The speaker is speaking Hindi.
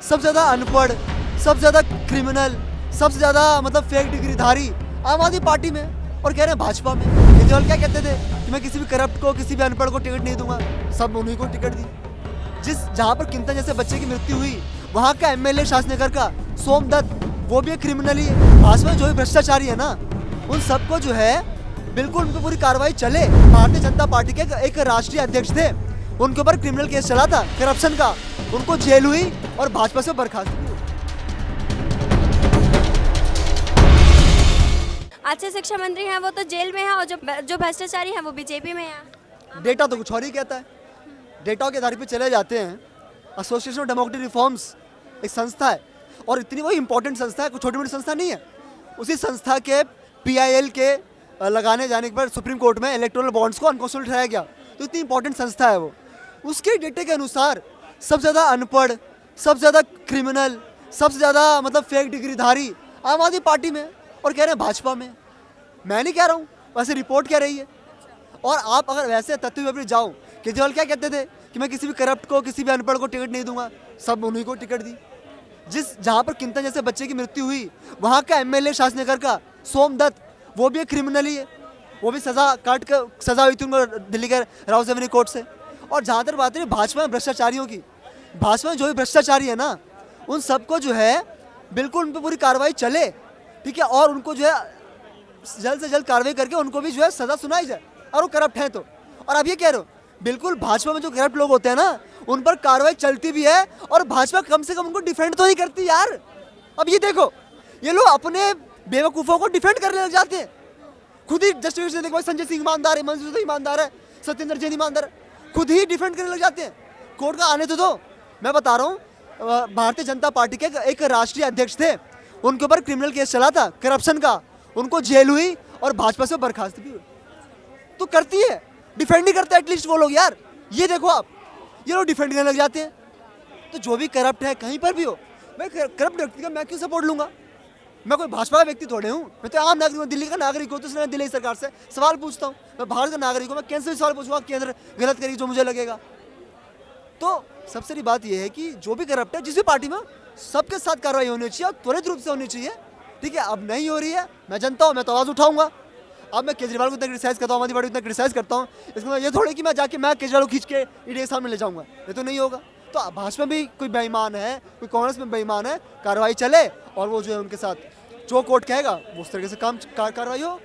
सबसे ज़्यादा अनपढ़, सबसे ज़्यादा क्रिमिनल, सबसे ज़्यादा मतलब फेक डिग्रीधारी आम आदमी पार्टी में और कह रहे हैं भाजपा में। केजरीवाल क्या कहते थे कि मैं किसी भी करप्ट को, किसी भी अनपढ़ को टिकट नहीं दूंगा, सब उन्हीं को टिकट दी। जहाँ पर किंतन जैसे बच्चे की मृत्यु हुई, वहाँ का एमएलए शासनगर का सोमदत्त, वो भी एक क्रिमिनल ही है। भाजपा में जो भी भ्रष्टाचारी है ना, उन सबको जो है बिल्कुल उन पर पूरी कार्रवाई चले। भारतीय जनता पार्टी के एक राष्ट्रीय अध्यक्ष थे, उनके ऊपर क्रिमिनल केस चला था करप्शन का, उनको जेल हुई और भाजपा से बर्खास्त हुई। अच्छे शिक्षा मंत्री हैं वो तो जेल में है और जो भ्रष्टाचारी हैं वो बीजेपी में है। डेटा तो कुछ और ही कहता है। डेटा के आधार पर चले जाते हैं। एसोसिएशन ऑफ डेमोक्रेटिक रिफॉर्म्स एक संस्था है और इतनी वो इंपॉर्टेंट संस्था है, कोई छोटी मोटी संस्था नहीं है। उसी संस्था के PIL के लगाने जाने के बाद सुप्रीम कोर्ट में इलेक्टोरल बॉन्ड्स को अनकॉन्स्टिट्यूशनल ठहराया गया। तो इतनी इंपॉर्टेंट संस्था है वो। उसके डेटे के अनुसार सबसे ज़्यादा अनपढ़, सबसे ज़्यादा क्रिमिनल, सबसे ज़्यादा मतलब फेक डिग्रीधारी आम आदमी पार्टी में और कह रहे हैं भाजपा में। मैं नहीं कह रहा हूँ, वैसे रिपोर्ट कह रही है। और आप अगर वैसे तथ्य पर जाओ, केजरीवाल क्या कहते थे कि मैं किसी भी करप्ट को, किसी भी अनपढ़ को टिकट नहीं दूंगा, सब उन्हीं को टिकट दी। जहाँ पर किंतन जैसे बच्चे की मृत्यु हुई, वहाँ का एमएलए शासनगर का सोमदत्त, वो भी एक क्रिमिनल ही है। वो भी सजा काट कर सजा हुई थी उनको दिल्ली के राउस एवेन्यू कोर्ट से। और जहाँ तक बात है भाजपा में भ्रष्टाचारियों की, भाजपा में जो भी भ्रष्टाचारी है ना, उन सबको जो है बिल्कुल उन पर पूरी कार्रवाई चले, ठीक है। और उनको जो है जल्द से जल्द कार्रवाई करके उनको भी जो है सजा सुनाई जाए, और वो करप्ट हैं तो। और अब ये कह रहे हो, बिल्कुल भाजपा में जो करप्ट लोग होते हैं ना, उन पर कार्रवाई चलती भी है और भाजपा कम से कम उनको डिफेंड तो नहीं करती यार। अब ये देखो, ये लोग अपने बेवकूफ़ों को डिफेंड करने लग जाते हैं। खुद ही जस्टिफिकेशन देखो, संजय सिंह ईमानदार है, मंजूर ईमानदार है, सत्येंद्र जैन ईमानदार है, खुद ही डिफेंड करने लग जाते हैं। कोर्ट का आने तो दो। मैं बता रहा हूँ, भारतीय जनता पार्टी के एक राष्ट्रीय अध्यक्ष थे, उनके ऊपर क्रिमिनल केस चला था करप्शन का, उनको जेल हुई और भाजपा से बर्खास्त भी हुई। तो करती है, डिफेंड नहीं करते एटलीस्ट वो लोग यार। ये देखो आप, ये लोग डिफेंड करने लग जाते हैं। तो जो भी करप्ट है कहीं पर भी हो, मैं करप्ट व्यक्ति का मैं क्यों सपोर्ट लूंगा? मैं कोई भाजपा का व्यक्ति थोड़े हूँ, मैं तो आम नागरिक हूँ, दिल्ली का नागरिक हूँ। तो इसलिए दिल्ली सरकार से सवाल पूछता हूँ। मैं भारत का नागरिक हूँ, मैं केंद्र से भी सवाल पूछूंगा, केंद्र गलत करेगी जो मुझे लगेगा। तो सबसे बड़ी बात यह है कि जो भी करप्ट है जिस भी पार्टी में, सबके साथ कार्रवाई होनी चाहिए और त्वरित रूप से होनी चाहिए, ठीक है। अब नहीं हो रही है, मैं जनता हूँ, मैं तो आवाज़ उठाऊंगा। अब मैं केजरीवाल को इतना क्रिटिसाइज करता हूँ, आम आदमी पार्टी को इतना क्रिटिसाइज करता हूँ, इसका मतलब ये थोड़ी कि मैं जाके मैं केजरीवाल को खींच के ईडी के सामने ले जाऊंगा, ये तो नहीं होगा। तो भाजपा में भी कोई बेईमान है, कोई कांग्रेस में बेईमान है, कार्रवाई चले और वो जो है उनके साथ जो कोर्ट कहेगा वो उस तरीके से कार्रवाई हो।